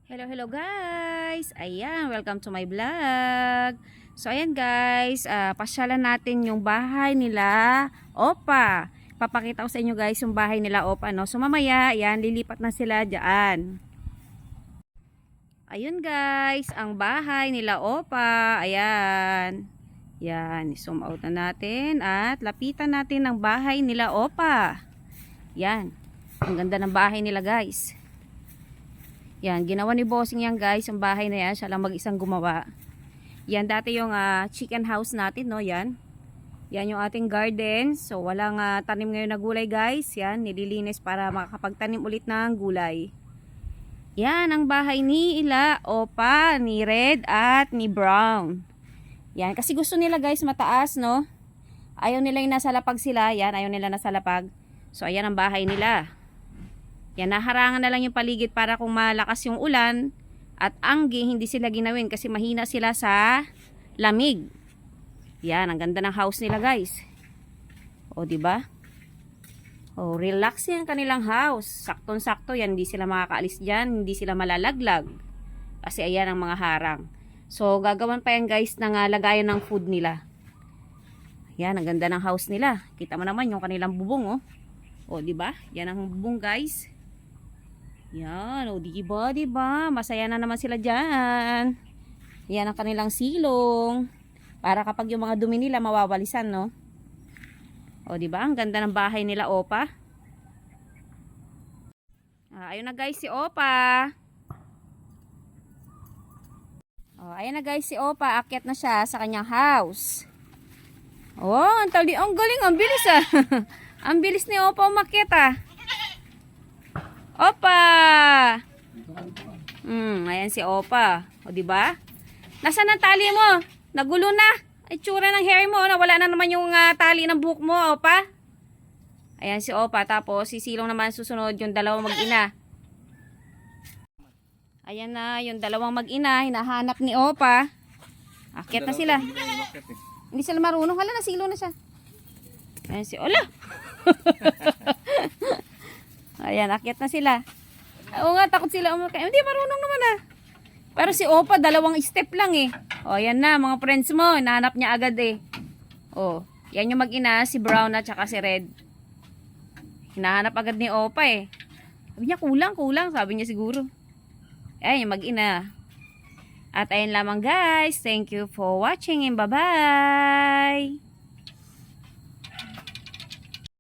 Hello guys! Ayan, welcome to my vlog. So ayan guys, pasyalan natin yung bahay nila Opa. Papakita ko sa inyo guys yung bahay nila Opa, no? So mamaya, ayan, lilipat na sila dyan. Ayun guys, ang bahay nila Opa. Ayan. Yan, zoom out na natin at lapitan natin ang bahay nila Opa. Yan. Ang ganda ng bahay nila guys. Yan, ginawa ni Bossing yan guys, yung bahay na yan, siya lang mag-isang gumawa. Yan, dati yung chicken house natin, no, yan. Yan yung ating garden, so walang tanim ngayon na gulay guys. Yan, nililinis para makakapagtanim ulit ng gulay. Yan, ang bahay ni Ila Opa, ni Red at ni Brown. Yan, kasi gusto nila guys mataas, no. Ayaw nila yung nasa lapag sila, yan, ayaw nila nasa lapag. So ayan ang bahay nila. Yan, naharangan na lang yung paligid para kung malakas yung ulan at anggi, hindi sila ginawin kasi mahina sila sa lamig. Yan, ang ganda ng house nila guys. O, diba? O, relax yan kanilang house. Saktong-sakto yan, hindi sila makakaalis dyan, hindi sila malalaglag. Kasi ayan ang mga harang. So, gagawan pa yan guys ng lagayan ng food nila. Yan, ang ganda ng house nila. Kita mo naman yung kanilang bubong, oh. O, diba? Yan ang bubong guys. Yan, o diba, diba? Masaya na naman sila dyan. Yan ang kanilang silong. Para kapag yung mga dumi nila mawawalisan, no? O diba, ang ganda ng bahay nila Opa. Ayun na guys si Opa. Ayun na guys si Opa. Akyat na siya sa kanyang house. Ang galing, ang bilis Ang bilis ni Opa umakyat Opa! Ayan si Opa. O, diba? Nasaan ang tali mo? Nagulo na. Ay, tsura ng hair mo. Nawala na naman yung tali ng buhok mo, Opa. Ayan si Opa. Tapos, si Silong naman susunod yung dalawang mag-ina. Ayan na, yung dalawang mag-ina. Hinahanap ni Opa. Akyat na sila. Hindi sila marunong. Hala, nasilo na siya. Ayan si Ola. Ayan, akyat na sila. Oo nga, takot sila umakay. Hindi, marunong naman Pero si Opa, dalawang step lang O, yan na, mga friends mo. Nahanap niya agad O, yan yung mag-ina, si Brown at saka si Red. Hinahanap agad ni Opa Sabi niya, kulang. Sabi niya siguro. Ayan, yung mag-ina. At ayan lamang guys. Thank you for watching and bye-bye.